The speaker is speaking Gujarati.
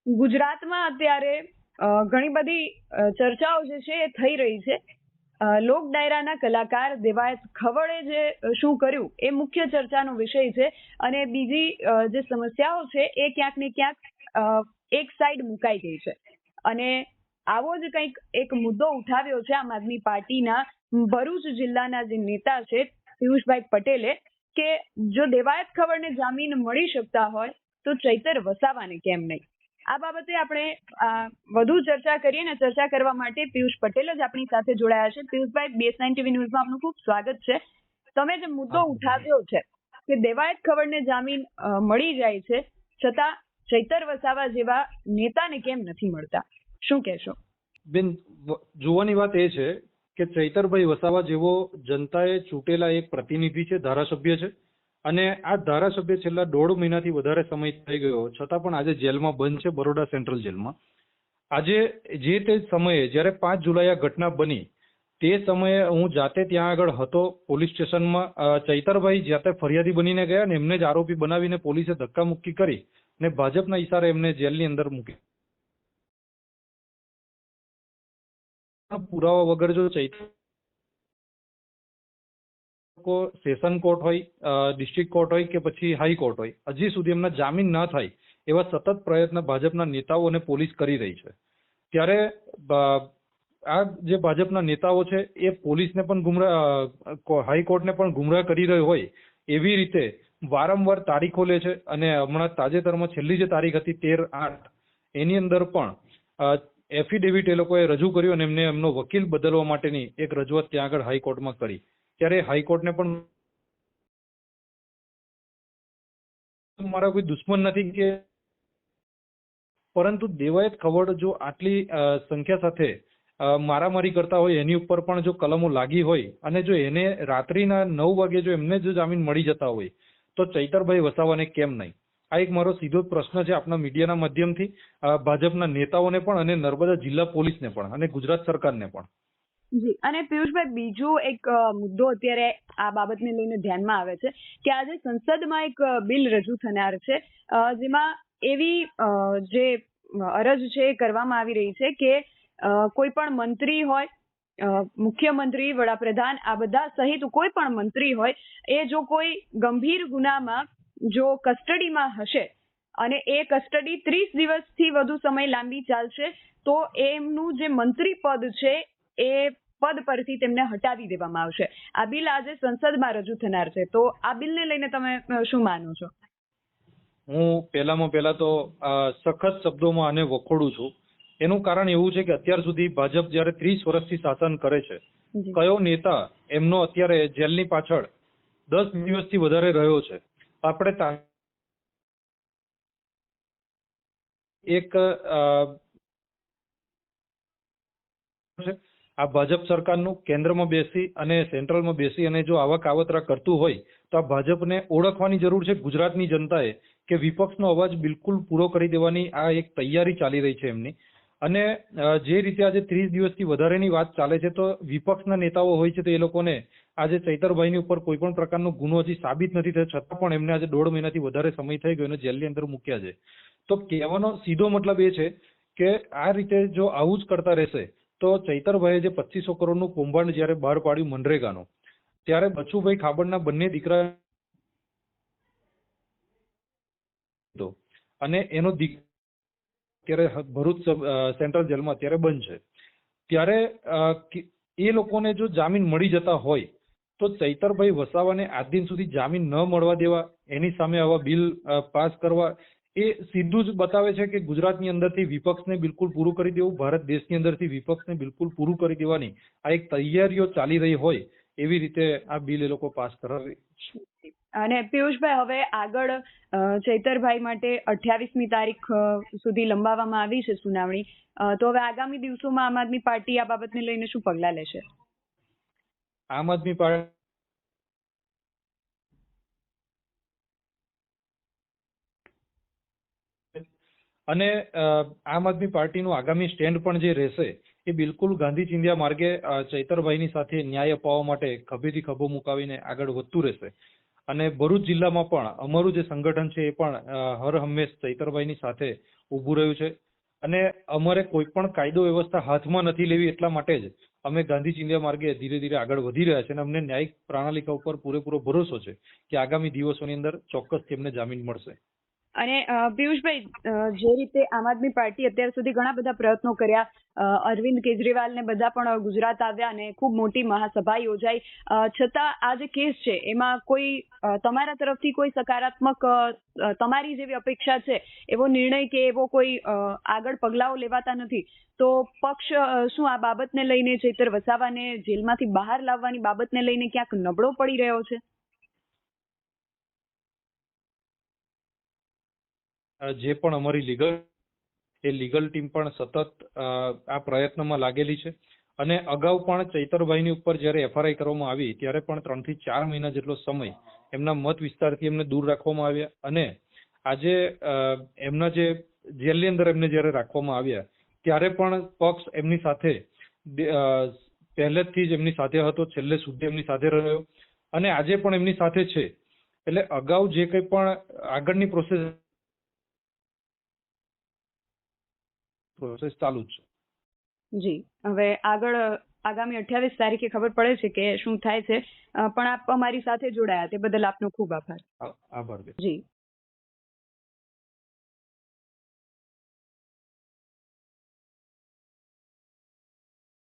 ગુજરાતમાં અત્યારે ઘણી બધી ચર્ચાઓ જે છે એ થઈ રહી છે. લોક ડાયરાના કલાકાર દેવાયત ખવડે જે શું કર્યું એ મુખ્ય ચર્ચાનો વિષય છે, અને બીજી જે સમસ્યાઓ છે એ ક્યાંક ને ક્યાંક એક સાઈડ મુકાઈ ગઈ છે. અને આવો જ કંઈક એક મુદ્દો ઉઠાવ્યો છે આમ આદમી પાર્ટીના ભરૂચ જિલ્લાના જે નેતા છે પિયુષભાઈ પટેલે, કે જો દેવાયત ખવડને જામીન મળી શકતા હોય તો ચૈતર વસાવાને કેમ નહીં. આ બાબતે આપણે વધુ ચર્ચા કરીએ, ને ચર્ચા કરવા માટે પિયુષ પટેલ જ આપણી સાથે જોડાયા છે. પિયુષભાઈ, BS9 TV ન્યૂઝમાં આપનું ખૂબ સ્વાગત છે. તમે જે મુદ્દો ઉઠાવ્યો છે કે દેવાયત ખવડને જામીન મળી જાય છે છતાં ચૈતર વસાવા જેવા નેતાને કેમ નથી મળતા, શું કહેશો? બેન, જોવાની વાત એ છે કે ચૈતરભાઈ વસાવા જેવો જનતાએ ચૂંટેલા એક પ્રતિનિધિ છે, ધારાસભ્ય છે, અને આ ધારાસભ્ય છેલ્લા 1.5 મહિનાથી વધારે સમય થઈ ગયો છતાં પણ આજે જેલમાં બંધ છે, બરોડા સેન્ટ્રલ જેલમાં. આજે જે તે સમયે જ્યારે 5 જુલાઈ આ ઘટના બની તે સમયે હું જાતે ત્યાં આગળ હતો પોલીસ સ્ટેશનમાં. ચૈતરભાઈ જાતે ફરિયાદી બનીને ગયા ને એમને જ આરોપી બનાવીને પોલીસે ધક્કામુક્કી કરી ને ભાજપના ઈશારે એમને જેલની અંદર મૂકી. પુરાવા વગર જો ચૈતર સેશન કોર્ટ હોય, ડિસ્ટ્રિક્ટ કોર્ટ હોય કે પછી હાઈકોર્ટ હોય, હજી સુધી એમના જામીન ન થાય એવા સતત પ્રયત્ન ભાજપના નેતાઓ અને પોલીસ કરી રહી છે. ત્યારે આ જે ભાજપના નેતાઓ છે એ પોલીસને પણ ગુમરાહ, હાઈકોર્ટને પણ ગુમરાહ કરી રહ્યો હોય એવી રીતે વારંવાર તારીખો લે છે. અને હમણાં તાજેતરમાં છેલ્લી જે તારીખ હતી 13/8 એની અંદર પણ એફિડેવિટ એ લોકોએ રજૂ કર્યું અને એમને એમનો વકીલ બદલવા માટેની એક રજૂઆત ત્યાં આગળ હાઈકોર્ટમાં કરી. ત્યારે હાઈકોર્ટને પણ મારા કોઈ દુશ્મન નથી કે, પરંતુ દેવાયત ખવડ જો આટલી સંખ્યા સાથે મારામારી કરતા હોય એની ઉપર પણ જો કલમો લાગી હોય અને જો એને રાત્રિના 9 વાગે જો એમને જો જામીન મળી જતા હોય તો ચૈતરભાઈ વસાવાને કેમ નહીં? આ એક મારો સીધો પ્રશ્ન છે આપના મીડિયાના માધ્યમથી ભાજપના નેતાઓને પણ અને નર્મદા જિલ્લા પોલીસને પણ અને ગુજરાત સરકારને પણ. જી, અને પિયુષભાઈ, બીજો એક મુદ્દો અત્યારે આ બાબતને લઈને ધ્યાનમાં આવે છે કે આજે સંસદમાં એક બિલ રજૂ થનાર છે જેમાં એવી જે અરજ છે એ કરવામાં આવી રહી છે કે કોઈ પણ મંત્રી હોય, મુખ્યમંત્રી, વડાપ્રધાન, આ બધા સહિત કોઈ પણ મંત્રી હોય, એ જો કોઈ ગંભીર ગુનામાં જો કસ્ટડીમાં હશે અને એ કસ્ટડી 30 દિવસથી વધુ સમય લાંબી ચાલશે તો એમનું જે મંત્રી પદ છે એ પદ પરથી તેમને હટાવી દેવામાં આવશે. આ બિલ આજે સંસદમાં રજૂ થનાર છે, તો આ બિલને લઈને તમે શું માનો છો? હું પહેલા તો સખત શબ્દોમાં આને વખોડું છું. એનું કારણ એવું છે કે અત્યાર સુધી ભાજપ જયારે 30 વર્ષથી શાસન કરે છે, કયો નેતા એમનો અત્યારે જેલની પાછળ 10 દિવસથી વધારે રહ્યો છે? આપણે એક આ ભાજપ સરકારનું કેન્દ્રમાં બેસી અને સેન્ટ્રલમાં બેસી અને જો આવા કાવતરા કરતું હોય તો આ ભાજપને ઓળખવાની જરૂર છે ગુજરાતની જનતાએ કે વિપક્ષનો અવાજ બિલકુલ પૂરો કરી દેવાની આ એક તૈયારી ચાલી રહી છે એમની. અને જે રીતે આજે 30 દિવસથી વધારેની વાત ચાલે છે તો વિપક્ષના નેતાઓ હોય છે તો એ લોકોને આજે ચૈતરભાઈની ઉપર કોઈ પણ પ્રકારનો ગુનો હજી સાબિત નથી થયો છતાં પણ એમને આજે 1.5 મહિનાથી વધારે સમય થઈ ગયો અને જેલની અંદર મૂક્યા છે. તો કહેવાનો સીધો મતલબ એ છે કે આ રીતે જો આવું જ કરતા રહેશે તો ચૈતરભાઈએ જે 2500 કરોડનું કૌભાંડ જયારે બહાર પાડ્યું મનરેગાનું, ત્યારે બચુભાઈ ખાબડના બંને દીકરા અને એનો અત્યારે ભરૂચ સેન્ટ્રલ જેલમાં અત્યારે બંધ છે. ત્યારે એ લોકોને જો જામીન મળી જતા હોય તો ચૈતરભાઈ વસાવાને આજ દિન સુધી જામીન ન મળવા દેવા, એની સામે આવા બિલ પાસ કરવા, એ સીધું જ બતાવે છે કે ગુજરાતની અંદરથી વિપક્ષને બિલકુલ પૂરું કરી દેવું, ભારત દેશની અંદરથી વિપક્ષને બિલકુલ પૂરું કરી દેવાની આ એક તૈયારીઓ ચાલી રહી હોય એવી રીતે આ બિલ એ લોકો પાસ કરાવે. અને પિયુષભાઈ, હવે આગળ ચૈતરભાઈ માટે 28મી તારીખ સુધી લંબાવવામાં આવી છે સુનાવણી, તો હવે આગામી દિવસોમાં આમ આદમી પાર્ટી આ બાબતને લઈને શું પગલાં લેશે? આમ આદમી પાર્ટી અને આમ આદમી પાર્ટીનું આગામી સ્ટેન્ડ પણ જે રહેશે એ બિલકુલ ગાંધી ચિંધ્યા માર્ગે ચૈતરભાઈની સાથે ન્યાય અપાવવા માટે ખભેથી ખભો મુકાવીને આગળ વધતું રહેશે. અને ભરૂચ જિલ્લામાં પણ અમારું જે સંગઠન છે એ પણ હર હંમેશ ચૈતરભાઈની સાથે ઊભું રહ્યું છે અને અમારે કોઈ પણ કાયદો વ્યવસ્થા હાથમાં નથી લેવી એટલા માટે જ અમે ગાંધી ચિંધ્યા માર્ગે ધીરે ધીરે આગળ વધી રહ્યા છે અને અમને ન્યાયિક પ્રણાલિકા ઉપર પૂરેપૂરો ભરોસો છે કે આગામી દિવસોની અંદર ચોક્કસ તેમને જામીન મળશે. અને પિયુષભાઈ, જે રીતે આમ આદમી પાર્ટી અત્યાર સુધી ઘણા બધા પ્રયત્નો કર્યા, અરવિંદ કેજરીવાલ ને બધા પણ ગુજરાત આવ્યા અને ખૂબ મોટી મહાસભા યોજાઈ, છતાં આ જે કેસ છે એમાં કોઈ તમારા તરફથી કોઈ સકારાત્મક તમારી જેવી અપેક્ષા છે એવો નિર્ણય કે એવો કોઈ આગળ પગલાઓ લેવાતા નથી, તો પક્ષ શું આ બાબતને લઈને ચૈતર વસાવાને જેલમાંથી બહાર લાવવાની બાબતને લઈને ક્યાંક નબળો પડી રહ્યો છે? જે પણ અમારી લીગલ ટીમ પણ સતત આ પ્રયત્નમાં લાગેલી છે અને અગાઉ પણ ચૈતરભાઈની ઉપર જ્યારે એફઆરઆઈ કરવામાં આવી ત્યારે પણ 3 થી 4 મહિના જેટલો સમય એમના મત વિસ્તારથી એમને દૂર રાખવામાં આવ્યા અને આજે એમના જે જેલની અંદર એમને જ્યારે રાખવામાં આવ્યા ત્યારે પણ પક્ષ એમની સાથે પહેલેથી જ એમની સાથે હતો, છેલ્લે સુધી એમની સાથે રહ્યો અને આજે પણ એમની સાથે છે. એટલે અગાઉ જે કંઈ પણ આગળની પ્રોસેસ ચાલુ જ છે. જી, હવે આગળ આગામી 28 તારીખે ખબર પડે છે કે શું થાય છે, પણ આપ અમારી સાથે જોડાયા તે બદલ આપનો ખૂબ આભાર. આભાર. જી.